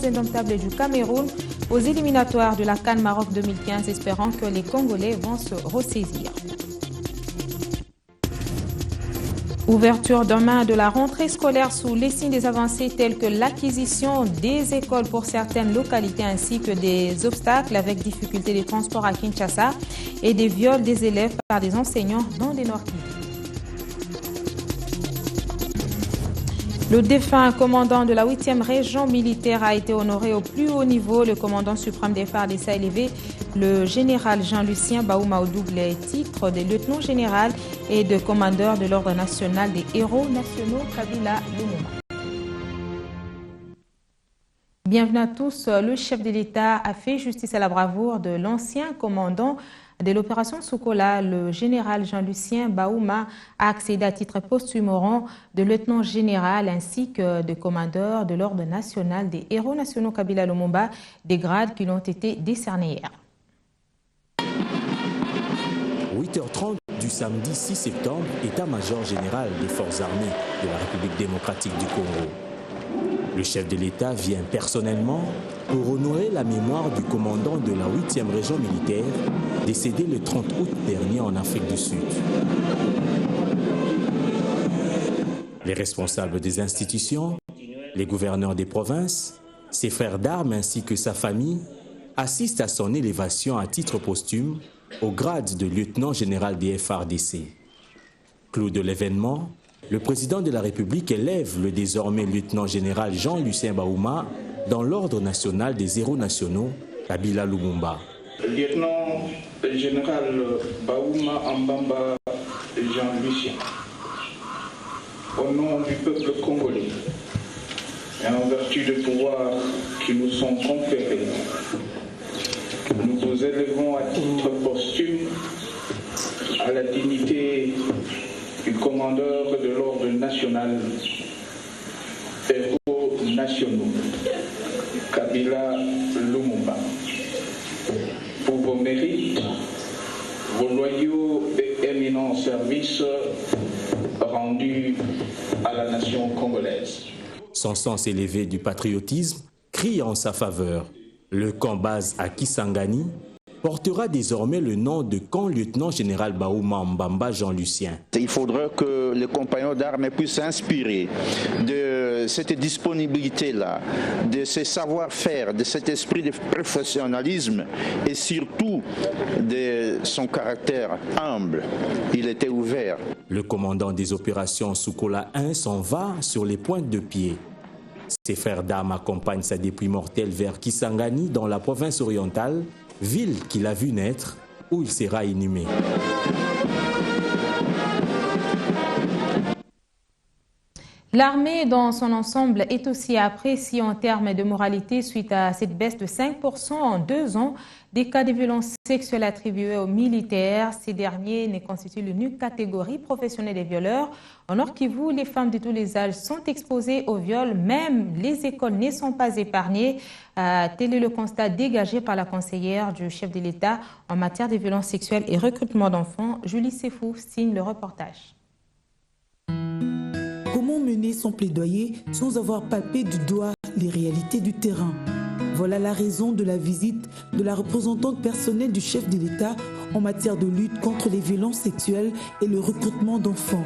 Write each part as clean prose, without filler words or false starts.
indomptables du Cameroun aux éliminatoires de la CAN Maroc 2015, espérant que les Congolais vont se ressaisir. Ouverture demain de la rentrée scolaire sous les signes des avancées telles que l'acquisition des écoles pour certaines localités ainsi que des obstacles avec difficulté de transport à Kinshasa et des viols des élèves par des enseignants dans des Nord Kivu. Le défunt commandant de la 8e région militaire a été honoré au plus haut niveau. Le commandant suprême des FARDC a élevé le général Jean-Lucien Baouma au double titre de lieutenant-général et de commandeur de l'Ordre national des héros nationaux Kabila Lumumba. Bienvenue à tous. Le chef de l'État a fait justice à la bravoure de l'ancien commandant de l'opération Soukola. Le général Jean-Lucien Baouma a accédé à titre posthume au rang de lieutenant-général ainsi que de commandeur de l'Ordre national des héros nationaux Kabila Lumumba, des grades qui lui ont été décernés hier. 8h30 du samedi 6 septembre, état-major général des forces armées de la République démocratique du Congo. Le chef de l'État vient personnellement pour honorer la mémoire du commandant de la 8e région militaire, décédé le 30 août dernier en Afrique du Sud. Les responsables des institutions, les gouverneurs des provinces, ses frères d'armes ainsi que sa famille assistent à son élévation à titre posthume au grade de lieutenant-général des FARDC. Clou de l'événement, le président de la République élève le désormais lieutenant-général Jean-Lucien Baouma dans l'Ordre national des héros nationaux Kabila Lumumba. Lieutenant-général Baouma Ambamba Jean-Lucien, au nom du peuple congolais et en vertu des pouvoirs qui nous sont conférés, nous vous élevons à titre posthume à la dignité du commandeur de l'Ordre national héros nationaux Kabila Lumumba. Pour vos mérites, vos loyaux et éminents services rendus à la nation congolaise. Son sens élevé du patriotisme crie en sa faveur. Le camp base à Kisangani portera désormais le nom de camp lieutenant-général Baouma Mbamba Jean-Lucien. Il faudrait que les compagnons d'armes puissent s'inspirer de cette disponibilité-là, de ce savoir-faire, de cet esprit de professionnalisme et surtout de son caractère humble. Il était ouvert. Le commandant des opérations Soukola 1 s'en va sur les pointes de pied. Ses frères d'armes accompagnent sa dépouille mortelle vers Kisangani dans la province orientale, ville qu'il a vu naître, où il sera inhumé. L'armée dans son ensemble est aussi appréciée en termes de moralité suite à cette baisse de 5% en 2 ans des cas de violences sexuelles attribués aux militaires. Ces derniers ne constituent l'unique catégorie professionnelle des violeurs. En Nord Kivu, les femmes de tous les âges sont exposées au viol, même les écoles ne sont pas épargnées. Tel est le constat dégagé par la conseillère du chef de l'État en matière de violences sexuelles et recrutement d'enfants. Julie Sefou signe le reportage. Comment mener son plaidoyer sans avoir palpé du doigt les réalités du terrain? Voilà la raison de la visite de la représentante personnelle du chef de l'État en matière de lutte contre les violences sexuelles et le recrutement d'enfants.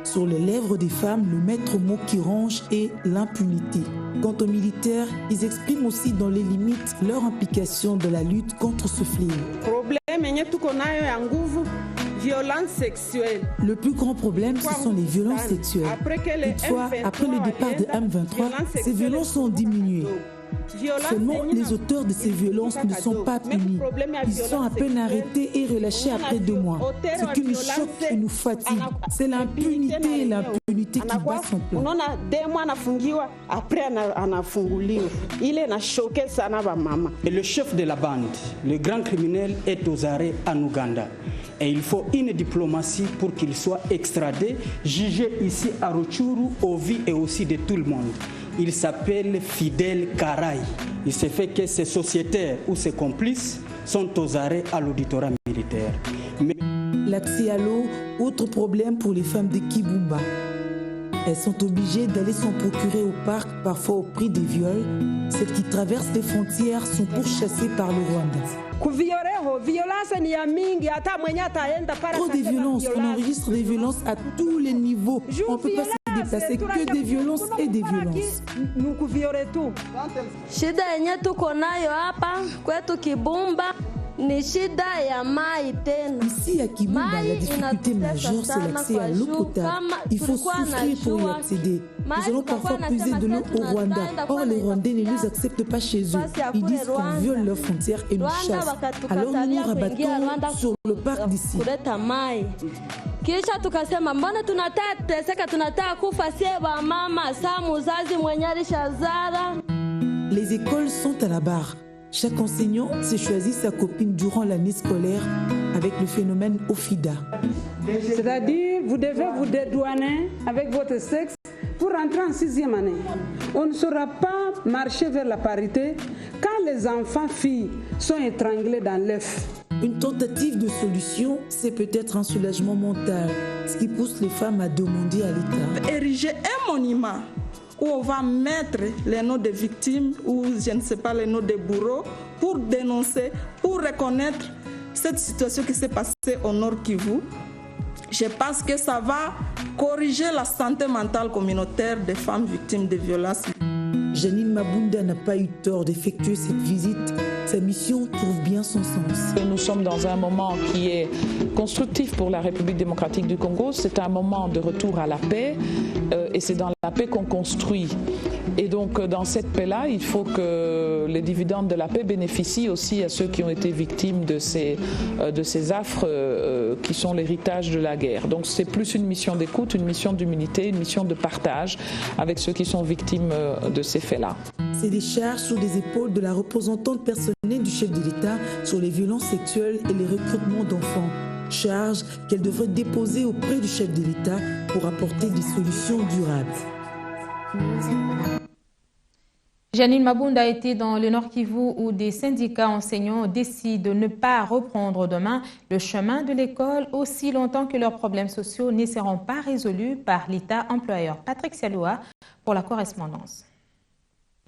Sur les lèvres des femmes, le maître mot qui range est l'impunité. Quant aux militaires, ils expriment aussi dans les limites leur implication dans la lutte contre ce fléau. Violence sexuelle. Le plus grand problème, ce sont les violences sexuelles. Toutefois, après le départ de M23, ces violences ont diminué. Seulement, les auteurs de ces violences ne sont pas punis. Ils sont à peine arrêtés et relâchés après 2 mois. Ce qui nous choque et nous fatigue, c'est l'impunité et l'impunité qui bat son plein. Et le chef de la bande, le grand criminel, est aux arrêts en Ouganda. Et il faut une diplomatie pour qu'il soit extradé, jugé ici à Rutshuru, au vu et aussi de tout le monde. Il s'appelle Fidel Karay. Il se fait que ses sociétaires ou ses complices sont aux arrêts à l'auditorat militaire. L'accès à l'eau, autre problème pour les femmes de Kibumba. Elles sont obligées d'aller s'en procurer au parc, parfois au prix des viols. Celles qui traversent les frontières sont pourchassées par le Rwanda. Trop de violences, on enregistre des violences à tous les niveaux. On ne peut pas se déplacer, que des violences et des violences. Shida yenye tuko nayo hapa kwetu Kibumba ni shida ya mai tena. Ici à Kibumba, la difficulté majeure c'est l'accès à l'eau potable. Il faut souffrir pour y accéder. Nous allons parfois puiser de l'eau au Rwanda. Or les Rwandais ne nous acceptent pas chez eux. Ils disent qu'on viole leurs frontières et nous chassent. Alors nous nous rabattons sur le parc d'ici. Kisha tukasema mbona tunataka teseka, tunataka kufa seba mama saa muzazi mwenye alishazara. Les écoles sont à la barre. Chaque enseignant s'est choisi sa copine durant l'année scolaire avec le phénomène OFIDA. C'est-à-dire, vous devez vous dédouaner avec votre sexe pour rentrer en 6e année. On ne saura pas marcher vers la parité quand les enfants filles sont étranglés dans l'œuf. Une tentative de solution, c'est peut-être un soulagement mental, ce qui pousse les femmes à demander à l'État. Ériger un monument où on va mettre les noms des victimes ou je ne sais pas les noms des bourreaux pour dénoncer, pour reconnaître cette situation qui s'est passée au Nord Kivu. Je pense que ça va corriger la santé mentale communautaire des femmes victimes de violences. Janine Mabunda n'a pas eu tort d'effectuer cette visite. Sa mission trouve bien son sens. Nous sommes dans un moment qui est constructif pour la République démocratique du Congo. C'est un moment de retour à la paix et c'est dans la paix qu'on construit. Et donc dans cette paix-là, il faut que les dividendes de la paix bénéficient aussi à ceux qui ont été victimes de ces affres qui sont l'héritage de la guerre. Donc c'est plus une mission d'écoute, une mission d'humilité, une mission de partage avec ceux qui sont victimes de ces faits-là. C'est des charges sur les épaules de la représentante personnelle du chef de l'État sur les violences sexuelles et les recrutements d'enfants. Charges qu'elle devrait déposer auprès du chef de l'État pour apporter des solutions durables. Janine Mabunda a été dans le Nord Kivu où des syndicats enseignants décident de ne pas reprendre demain le chemin de l'école aussi longtemps que leurs problèmes sociaux ne seront pas résolus par l'État employeur. Patrick Sialoa pour la correspondance.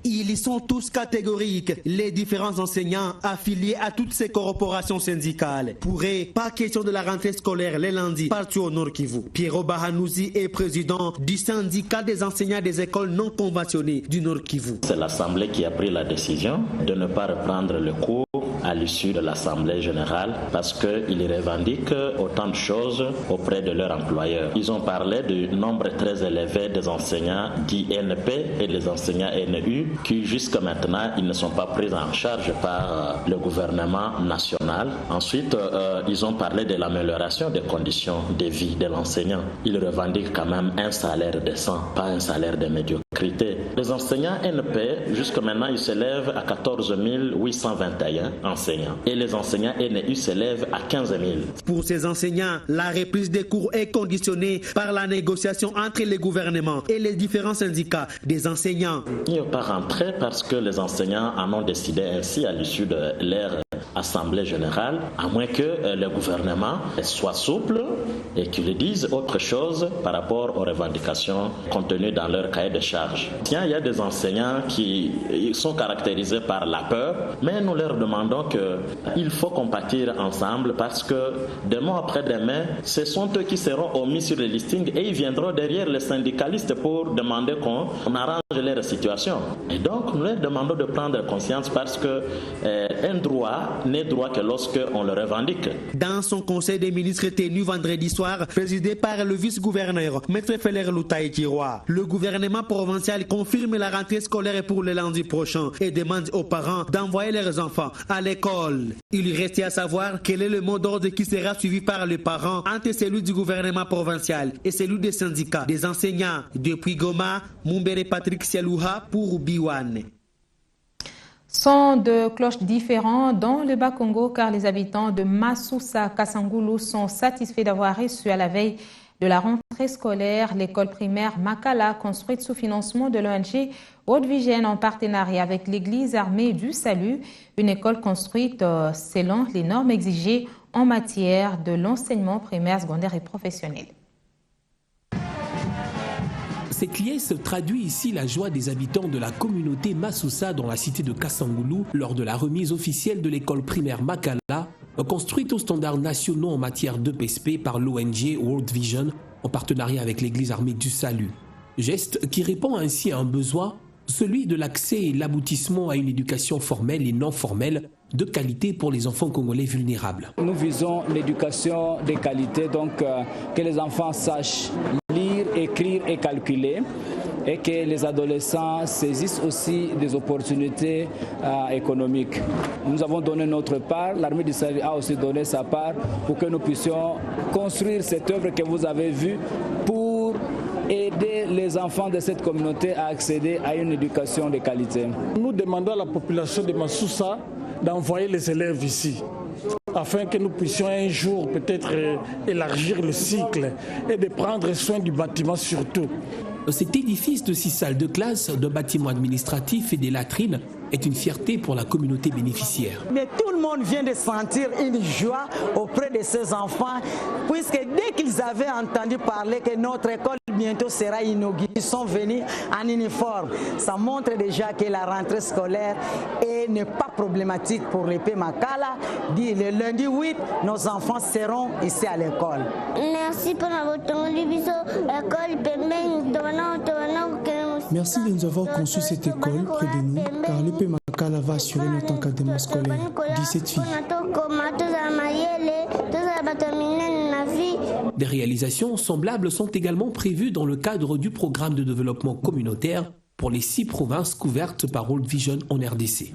Ils sont tous catégoriques, les différents enseignants affiliés à toutes ces corporations syndicales. Pour eux, pas question de la rentrée scolaire les lundis partout au Nord Kivu. Pierrot Bahanouzi est président du syndicat des enseignants des écoles non conventionnées du Nord Kivu. C'est l'Assemblée qui a pris la décision de ne pas reprendre le cours à l'issue de l'Assemblée générale parce qu'ils revendiquent autant de choses auprès de leur employeur. Ils ont parlé du nombre très élevé des enseignants d'INP et des enseignants NU qui jusqu'à maintenant ils ne sont pas pris en charge par le gouvernement national. Ensuite, ils ont parlé de l'amélioration des conditions de vie de l'enseignant. Ils revendiquent quand même un salaire décent, pas un salaire de médiocrité. Les enseignants NP, jusqu'à maintenant, ils s'élèvent à 14 821 enseignants et les enseignants NU s'élèvent à 15 000. Pour ces enseignants, la reprise des cours est conditionnée par la négociation entre les gouvernements et les différents syndicats des enseignants. Il n'y a pas rentré parce que les enseignants en ont décidé ainsi à l'issue de leur Assemblée générale, à moins que le gouvernement soit souple et qu'il dise autre chose par rapport aux revendications contenues dans leur cahier de charges. Il y a des enseignants qui sont caractérisés par la peur, mais nous leur demandons qu'il faut compatir ensemble parce que demain après-demain, ce sont eux qui seront omis sur le listing et ils viendront derrière les syndicalistes pour demander qu'on arrange leur situation. Et donc, nous leur demandons de prendre conscience parce que un droit n'est droit que lorsqu'on le revendique. Dans son conseil des ministres tenu vendredi soir, présidé par le vice-gouverneur Maître Feller Loutaï Kiroa, le gouvernement provincial confirme la rentrée scolaire pour le lundi prochain et demande aux parents d'envoyer leurs enfants à l'école. Il reste à savoir quel est le mot d'ordre qui sera suivi par les parents entre celui du gouvernement provincial et celui des syndicats des enseignants. Depuis Goma, Mumbere Patrick Sialouha pour Biwane. Son de cloches différents dans le Bas-Congo car les habitants de Masusa Kasangulu sont satisfaits d'avoir reçu à la veille de la rentrée scolaire l'école primaire Makala construite sous financement de l'ONG Haute-Vigienne en partenariat avec l'église armée du Salut, une école construite selon les normes exigées en matière de l'enseignement primaire, secondaire et professionnel. Cette liesse traduit ici la joie des habitants de la communauté Massoussa dans la cité de Kassangoulou lors de la remise officielle de l'école primaire Makala, construite aux standards nationaux en matière d'EPSP par l'ONG World Vision en partenariat avec l'Église armée du Salut. Geste qui répond ainsi à un besoin, celui de l'accès et l'aboutissement à une éducation formelle et non formelle de qualité pour les enfants congolais vulnérables. Nous visons l'éducation de qualité, donc que les enfants sachent lire, écrire et calculer, et que les adolescents saisissent aussi des opportunités économiques. Nous avons donné notre part, l'armée du Salut a aussi donné sa part pour que nous puissions construire cette œuvre que vous avez vue pour aider les enfants de cette communauté à accéder à une éducation de qualité. Nous demandons à la population de Massoussa d'envoyer les élèves ici, afin que nous puissions un jour peut-être élargir le cycle et de prendre soin du bâtiment surtout. Cet édifice de 6 salles de classe, d'un bâtiment administratif et des latrines est une fierté pour la communauté bénéficiaire. Mais tout le monde vient de sentir une joie auprès de ces enfants, puisque dès qu'ils avaient entendu parler que notre école bientôt sera inaugurée, ils sont venus en uniforme. Ça montre déjà que la rentrée scolaire n'est pas problématique pour l'EP Makala. Le lundi 8, nos enfants seront ici à l'école. Merci pour votre Merci de nous avoir conçu cette école près de nous, car l'EP Makala va assurer notre encadrement scolaire. 17 filles. Des réalisations semblables sont également prévues dans le cadre du programme de développement communautaire pour les 6 provinces couvertes par World Vision en RDC.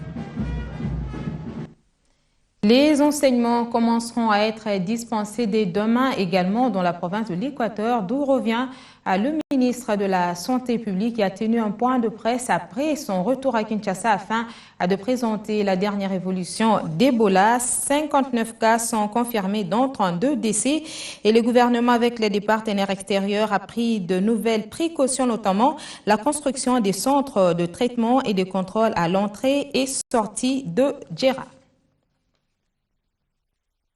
Les enseignements commenceront à être dispensés dès demain également dans la province de l'Équateur, d'où revient le ministre de la Santé publique qui a tenu un point de presse après son retour à Kinshasa afin de présenter la dernière évolution d'Ebola. 59 cas sont confirmés, dont 32 décès. Et le gouvernement, avec les partenaires extérieurs, a pris de nouvelles précautions, notamment la construction des centres de traitement et de contrôle à l'entrée et sortie de Djera.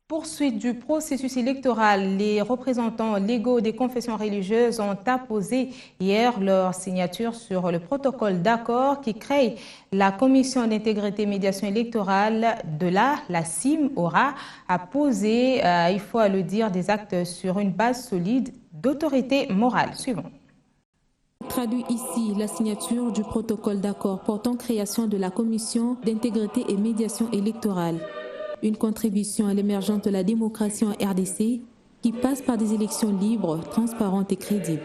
Poursuite du processus électoral, les représentants légaux des confessions religieuses ont apposé hier leur signature sur le protocole d'accord qui crée la Commission d'intégrité et médiation électorale. De là, la CIM aura à poser, il faut le dire, des actes sur une base solide d'autorité morale. Suivant. Traduit ici la signature du protocole d'accord portant création de la Commission d'intégrité et médiation électorale. Une contribution à l'émergence de la démocratie en RDC qui passe par des élections libres, transparentes et crédibles.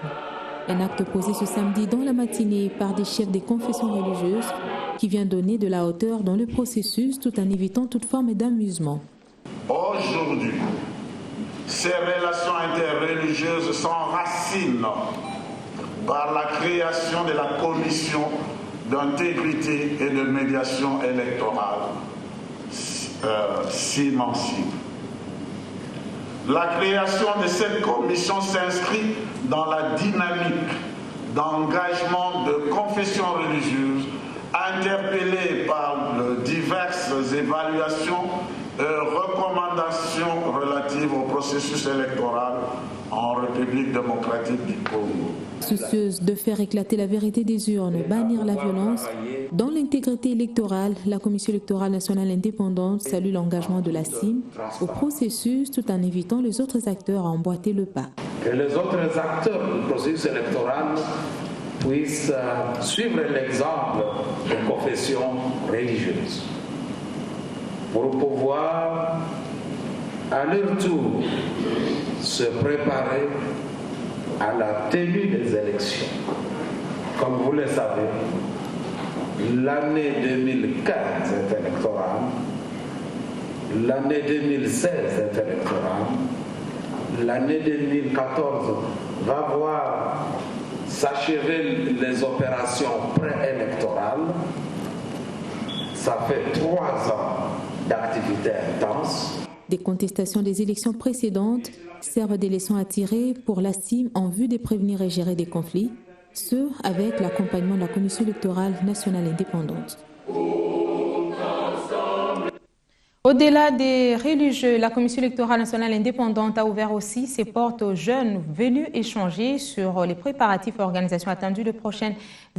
Un acte posé ce samedi dans la matinée par des chefs des confessions religieuses qui vient donner de la hauteur dans le processus tout en évitant toute forme d'amusement. Aujourd'hui, ces relations interreligieuses s'enracinent par la création de la Commission d'intégrité et de médiation électorale. La création de cette commission s'inscrit dans la dynamique d'engagement de confessions religieuses interpellées par diverses évaluations et recommandations relatives au processus électoral en République démocratique du Congo. Soucieuse de faire éclater la vérité des urnes, bannir la violence, dans l'intégrité électorale, la Commission électorale nationale indépendante salue l'engagement de la CIM au processus tout en évitant les autres acteurs à emboîter le pas. Que les autres acteurs du processus électoral puissent suivre l'exemple des confessions religieuses pour pouvoir à leur tour se préparer à la tenue des élections. Comme vous le savez, l'année 2015 est électorale, l'année 2016 est électorale, l'année 2014 va voir s'achever les opérations préélectorales. Ça fait 3 ans d'activité intense. Des contestations des élections précédentes servent des leçons à tirer pour la CIM en vue de prévenir et gérer des conflits, ce avec l'accompagnement de la Commission électorale nationale indépendante. Au-delà des religieux, la Commission électorale nationale indépendante a ouvert aussi ses portes aux jeunes venus échanger sur les préparatifs et organisations attendues de prochaines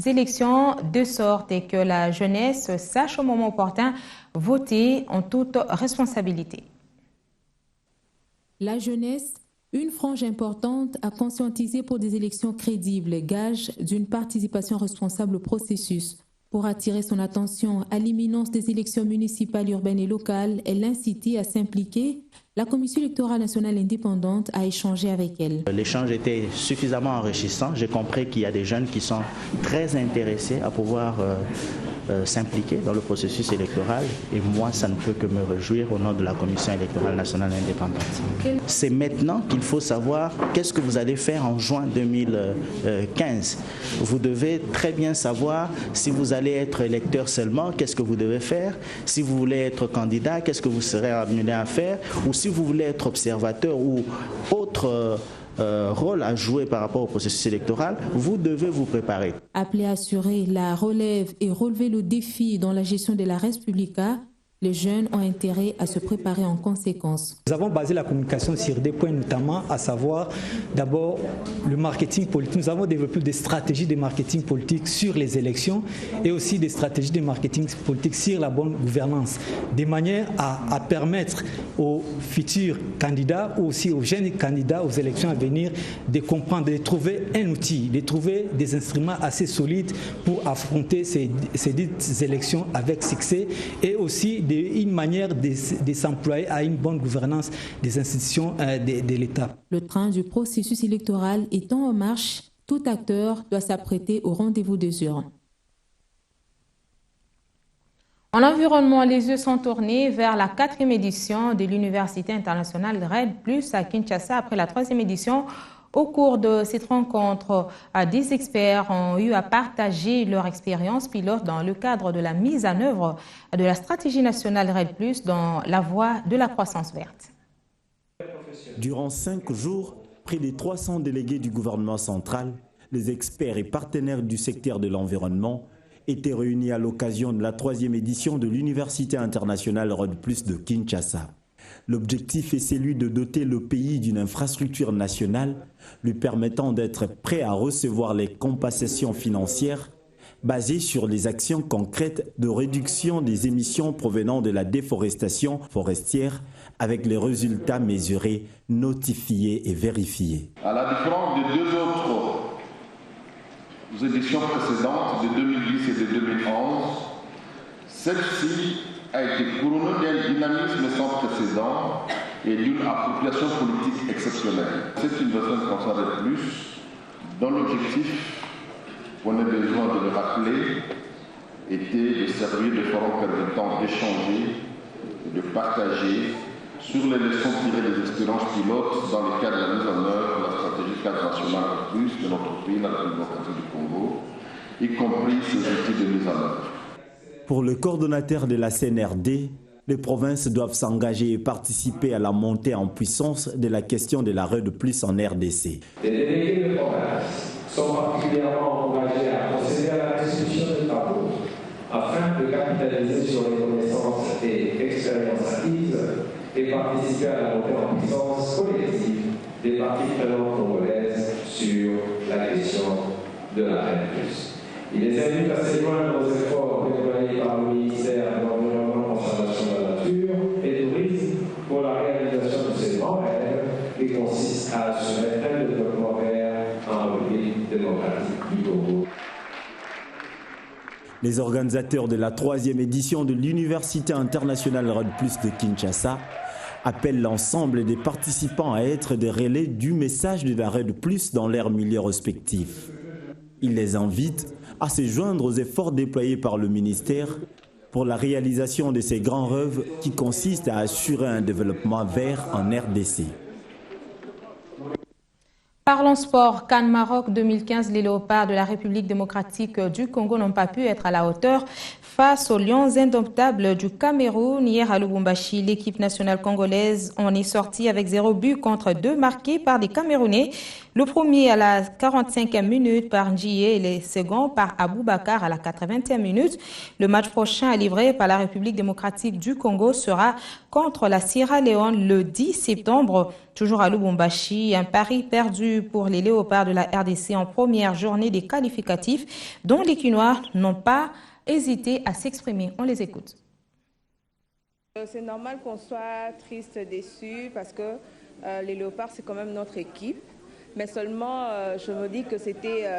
élections, de sorte que la jeunesse sache au moment opportun voter en toute responsabilité. La jeunesse, une frange importante à conscientiser pour des élections crédibles, gage d'une participation responsable au processus. Pour attirer son attention à l'imminence des élections municipales, urbaines et locales et l'inciter à s'impliquer, la Commission électorale nationale indépendante a échangé avec elle. L'échange était suffisamment enrichissant. J'ai compris qu'il y a des jeunes qui sont très intéressés à pouvoir s'impliquer dans le processus électoral. Et moi, ça ne peut que me réjouir au nom de la Commission électorale nationale indépendante. C'est maintenant qu'il faut savoir qu'est-ce que vous allez faire en juin 2015. Vous devez très bien savoir si vous allez être électeur seulement, qu'est-ce que vous devez faire. Si vous voulez être candidat, qu'est-ce que vous serez amené à faire. Ou si vous voulez être observateur ou autre rôle à jouer par rapport au processus électoral, vous devez vous préparer. Appelé à assurer la relève et relever le défi dans la gestion de la Res Publica, les jeunes ont intérêt à se préparer en conséquence. Nous avons basé la communication sur des points notamment, à savoir d'abord le marketing politique. Nous avons développé des stratégies de marketing politique sur les élections et aussi des stratégies de marketing politique sur la bonne gouvernance, de manière à permettre aux futurs candidats ou aussi aux jeunes candidats aux élections à venir de comprendre, de trouver un outil, de trouver des instruments assez solides pour affronter ces dites élections avec succès et aussi une manière de s'employer à une bonne gouvernance des institutions de l'État. Le train du processus électoral étant en marche, tout acteur doit s'apprêter au rendez-vous des urnes. En environnement, les yeux sont tournés vers la 4e édition de l'Université internationale RED+ à Kinshasa après la 3e édition. Au cours de cette rencontre, des experts ont eu à partager leur expérience pilote dans le cadre de la mise en œuvre de la stratégie nationale RED+, dans la voie de la croissance verte. Durant 5 jours, près de 300 délégués du gouvernement central, les experts et partenaires du secteur de l'environnement étaient réunis à l'occasion de la 3e édition de l'Université internationale RED+ de Kinshasa. L'objectif est celui de doter le pays d'une infrastructure nationale lui permettant d'être prêt à recevoir les compensations financières basées sur les actions concrètes de réduction des émissions provenant de la déforestation forestière avec les résultats mesurés, notifiés et vérifiés. À la différence des deux autres éditions précédentes de 2010 et de 2011, celle-ci a été couronnée d'un dynamisme sans précédent et d'une appropriation politique exceptionnelle. C'est une version de Conseil RED+, dont l'objectif, on a besoin de le rappeler, était de servir de forum permettant d'échanger et de partager sur les leçons tirées des expériences pilotes dans le cadre de la mise en œuvre de la stratégie cadre nationale RED+ de notre pays, la République démocratique du Congo, y compris ses outils de mise en œuvre. Pour le coordonnateur de la CNRD, les provinces doivent s'engager et participer à la montée en puissance de la question de la RED+ en RDC. Les délégués de province sont particulièrement engagés à procéder à la restitution des travaux afin de capitaliser sur les connaissances et expériences acquises et participer à la montée en puissance collective des parties prenantes congolaises sur la question de la RED+. Il les invite à se joindre aux efforts déployés par le ministère de l'Environnement, Conservation de la Nature et Tourisme pour la réalisation de ces grands rêves qui consistent à assurer un développement vert en République démocratique du Congo. Les organisateurs de la 3e édition de l'Université internationale RED+ de Kinshasa appellent l'ensemble des participants à être des relais du message de la RED+ dans leurs milieux respectifs. Ils les invitent à se joindre aux efforts déployés par le ministère pour la réalisation de ces grands rêves qui consistent à assurer un développement vert en RDC. Parlons sport. CAN Maroc 2015, les léopards de la République démocratique du Congo n'ont pas pu être à la hauteur face aux Lions indomptables du Cameroun. Hier à Lubumbashi, l'équipe nationale congolaise en est sortie avec 0 but contre 2 marqués par des Camerounais. Le premier à la 45e minute par Ndjie et le second par Aboubakar à la 80e minute. Le match prochain à livrer par la République démocratique du Congo sera contre la Sierra Leone le 10 septembre. Toujours à Lubumbashi, un pari perdu pour les Léopards de la RDC en première journée des qualificatifs dont les Quinois n'ont pas hésité à s'exprimer. On les écoute. C'est normal qu'on soit triste, déçu parce que les Léopards c'est quand même notre équipe. Mais seulement, je me dis que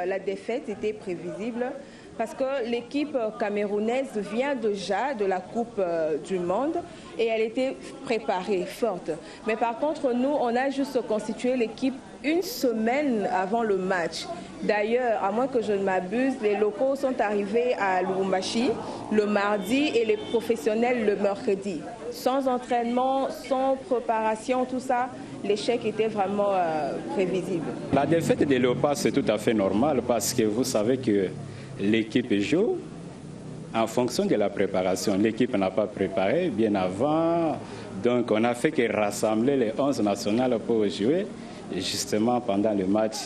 la défaite était prévisible parce que l'équipe camerounaise vient déjà de la Coupe du Monde et elle était préparée, forte. Mais par contre, nous, on a juste constitué l'équipe une semaine avant le match. D'ailleurs, à moins que je ne m'abuse, les locaux sont arrivés à Lubumbashi le mardi et les professionnels le mercredi. Sans entraînement, sans préparation, tout ça, l'échec était vraiment prévisible. La défaite des Léopards, c'est tout à fait normal parce que vous savez que l'équipe joue en fonction de la préparation. L'équipe n'a pas préparé bien avant, donc on n'a fait que rassembler les 11 nationales pour jouer. Et justement, pendant le match,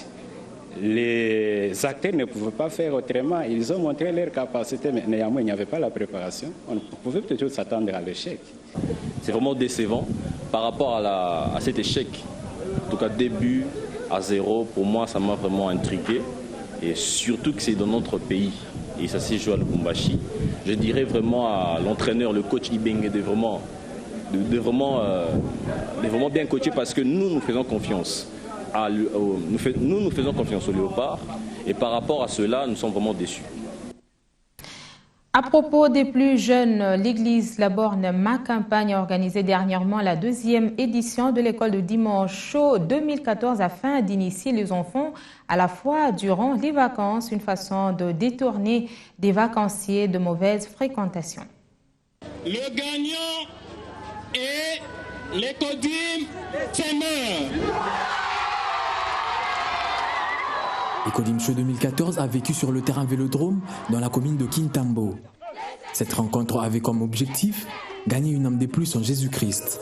les acteurs ne pouvaient pas faire autrement. Ils ont montré leur capacité, mais néanmoins, il n'y avait pas la préparation. On pouvait toujours s'attendre à l'échec. C'est vraiment décevant par rapport à cet échec. En tout cas, début à 0, pour moi, ça m'a vraiment intrigué. Et surtout que c'est dans notre pays. Et ça s'est joué à Lubumbashi. Je dirais vraiment à l'entraîneur, le coach Ibenge, de vraiment bien coacher parce que nous faisons confiance. Nous faisons confiance aux Léopards. Et par rapport à cela, nous sommes vraiment déçus. À propos des plus jeunes, l'église La Borne Ma Campagne a organisé dernièrement la 2e édition de l'école de dimanche chaud 2014 afin d'initier les enfants à la fois durant les vacances, une façon de détourner des vacanciers de mauvaise fréquentation. Le gagnant est l'Ecodim Temer. Ecodim Show 2014 a vécu sur le terrain Vélodrome dans la commune de Kintambo. Cette rencontre avait comme objectif gagner une âme de plus en Jésus-Christ.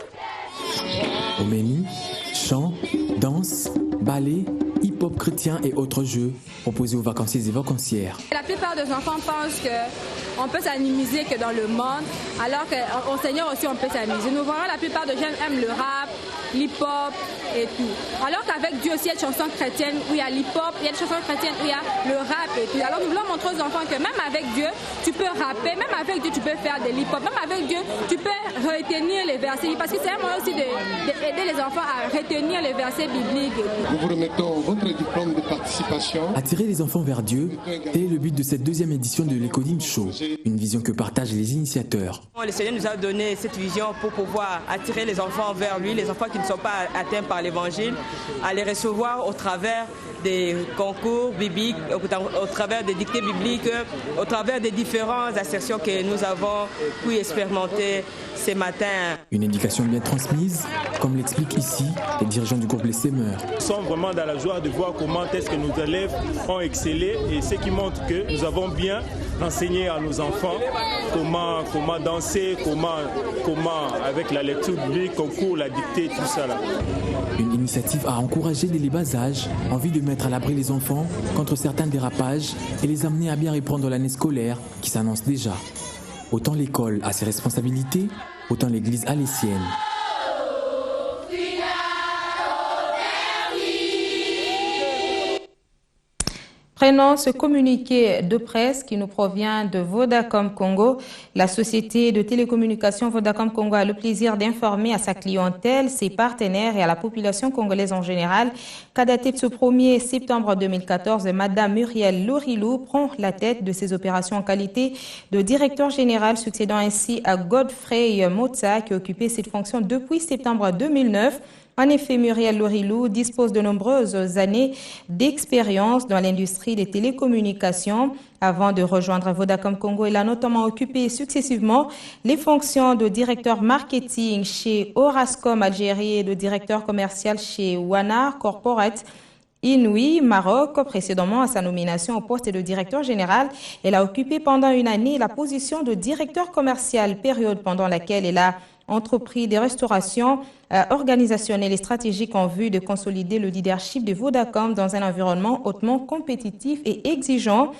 Homélie, chants, danse, ballet, hip-hop chrétien et autres jeux proposés aux vacanciers et vacancières. La plupart des enfants pensent qu'on peut s'amuser que dans le monde, alors qu'au Seigneur aussi on peut s'amuser. Nous voyons la plupart des jeunes aiment le rap, l'hip-hop et tout. Alors qu'avec Dieu aussi, il y a des chansons chrétiennes où il y a l'hip-hop, il y a des chansons chrétiennes où il y a le rap et tout. Alors nous voulons montrer aux enfants que même avec Dieu, tu peux rapper, même avec Dieu, tu peux faire de l'hip-hop, même avec Dieu, tu peux retenir les versets. Parce que c'est un moyen aussi d'aider les enfants à retenir les versets bibliques. Nous vous remettons votre diplôme de participation. Attirer les enfants vers Dieu, tel est le but de cette 2e édition de l'Ecodim Show. Une vision que partagent les initiateurs. Le Seigneur nous a donné cette vision pour pouvoir attirer les enfants vers lui, les enfants qui ne sont pas atteints par l'évangile, à les recevoir au travers des concours bibliques, au travers des dictées bibliques, au travers des différentes assertions que nous avons pu expérimenter ce matin. Une éducation bien transmise, comme l'expliquent ici les dirigeants du groupe Les Semeurs. Nous sommes vraiment dans la joie de voir comment est-ce que nos élèves ont excellé et ce qui montre que nous avons bien enseigné à nos enfants comment danser, comment avec la lecture biblique, concours, la dictée, tout ça là. Une initiative à encourager dès les bas âges, envie de mettre à l'abri les enfants contre certains dérapages et les amener à bien reprendre l'année scolaire qui s'annonce déjà. Autant l'école a ses responsabilités, autant l'église a les siennes. Prenons ce communiqué de presse qui nous provient de Vodacom Congo. La société de télécommunications Vodacom Congo a le plaisir d'informer à sa clientèle, ses partenaires et à la population congolaise en général qu'à dater de ce 1er septembre 2014, Madame Muriel Lorilou prend la tête de ces opérations en qualité de directeur général, succédant ainsi à Godfrey Motsa qui occupait cette fonction depuis septembre 2009. En effet, Muriel Lorilou dispose de nombreuses années d'expérience dans l'industrie des télécommunications. Avant de rejoindre Vodacom Congo, elle a notamment occupé successivement les fonctions de directeur marketing chez Orascom Algérie et de directeur commercial chez Wanar Corporate. Inouï, Maroc. Précédemment à sa nomination au poste de directeur général, elle a occupé pendant une année la position de directeur commercial, période pendant laquelle elle a entrepris des restaurations organisationnelles et stratégiques en vue de consolider le leadership de Vodacom dans un environnement hautement compétitif et exigeant,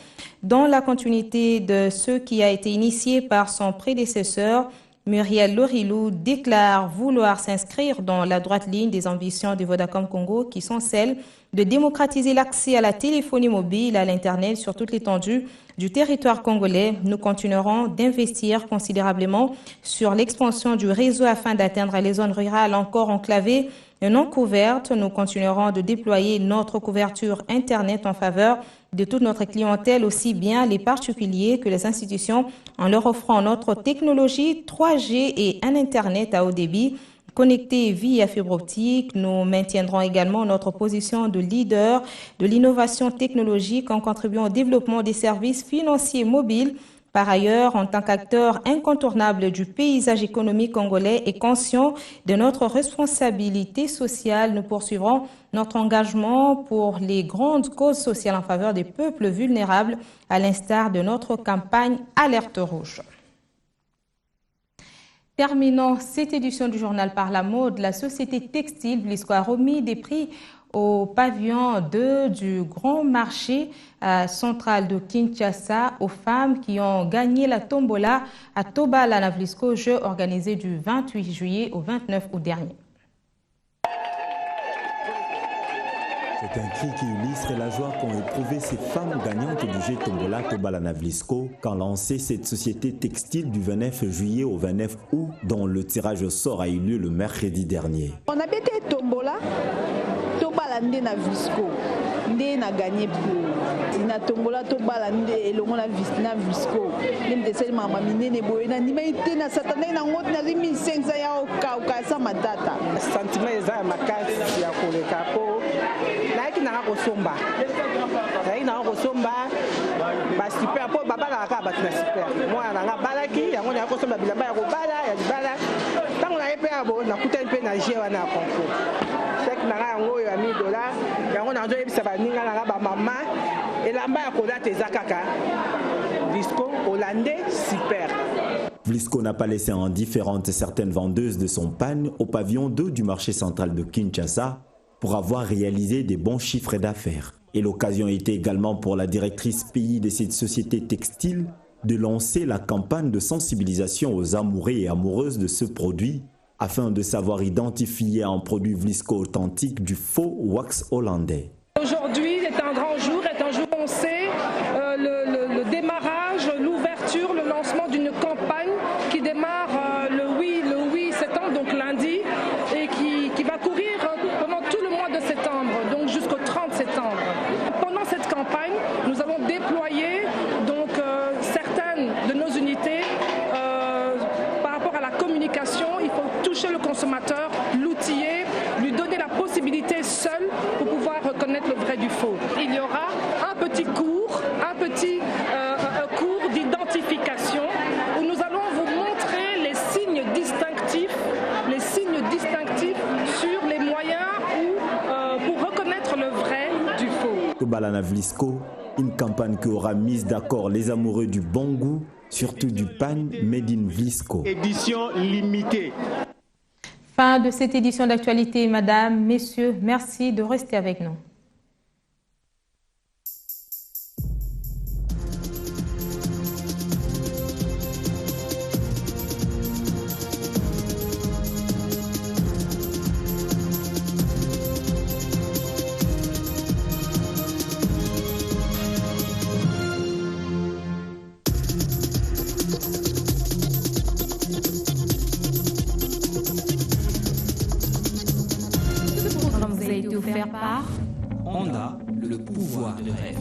dans la continuité de ce qui a été initié par son prédécesseur. Muriel Lorilou déclare vouloir s'inscrire dans la droite ligne des ambitions de Vodacom Congo qui sont celles de démocratiser l'accès à la téléphonie mobile, à l'Internet sur toute l'étendue du territoire congolais. Nous continuerons d'investir considérablement sur l'expansion du réseau afin d'atteindre les zones rurales encore enclavées et non couvertes. Nous continuerons de déployer notre couverture Internet en faveur de toute notre clientèle, aussi bien les particuliers que les institutions, en leur offrant notre technologie 3G et un Internet à haut débit connecté via fibre optique. Nous maintiendrons également notre position de leader de l'innovation technologique en contribuant au développement des services financiers mobiles. Par ailleurs, en tant qu'acteur incontournable du paysage économique congolais et conscient de notre responsabilité sociale, nous poursuivrons notre engagement pour les grandes causes sociales en faveur des peuples vulnérables, à l'instar de notre campagne Alerte Rouge. Terminons cette édition du journal par la mode. La société textile Vlisco a remis des prix au pavillon 2 du Grand Marché central de Kinshasa aux femmes qui ont gagné la tombola à Tobala na Vlisco, jeu organisé du 28 juillet au 29 août dernier. C'est un cri qui illustre la joie qu'ont éprouvé ces femmes gagnantes du jeu Tombola Tobala na Vlisco quand lancé cette société textile du 29 juillet au 29 août dont le tirage au sort a eu lieu le mercredi dernier. On a bêté Tombola Tobala na Vlisco. Ndé na gagné pour na tombola Tobala ndé elongo na Vlisco. Ndé c'est mama minene boye na ndima ite na satana na ngoti na 1500 ya oka sa matata. Sentiment eza makasi ya koleka po. Naiki na kosomba. Naiki na kosomba ba super po babala ka ba na super. Moi na balaki yango na kosomba bilamba ya kobala ya libala. Tango na epe abo na kuta epe na jewa na concours. Sek na yango ya $1000 yango na nzo ebisa ba ninga na ba mama elamba ya kolata ezakaka. Vlisco hollandais super. Vlisco n'a pas laissé indifférente certaines vendeuses de son pan au pavillon 2 du marché central de Kinshasa pour avoir réalisé des bons chiffres d'affaires. Et l'occasion était également pour la directrice pays de cette société textile de lancer la campagne de sensibilisation aux amoureux et amoureuses de ce produit afin de savoir identifier un produit Vlisco authentique du faux wax hollandais. Aujourd'hui est un grand jour, est un jour où on sait le démarrage, l'ouverture, le lancement d'une campagne qui démarre le 8 septembre, donc lundi, et qui va courir pendant tout le mois de septembre, donc jusqu'au 30 septembre. Pendant cette campagne, nous allons déployer donc, certaines de nos unités par rapport à la communication. Il faut toucher le consommateur, l'outiller, lui donner la possibilité seul pour pouvoir reconnaître le vrai du faux. Il y aura un petit cours d'identification où nous allons vous montrer les signes distinctifs sur les moyens pour reconnaître le vrai du faux. Tobala na Vlisco, une campagne qui aura mis d'accord les amoureux du bon goût, surtout du pan made in Vlisco. Édition limitée. Fin de cette édition d'actualité, mesdames, messieurs, merci de rester avec nous. Offert par Honda, le pouvoir de rêve.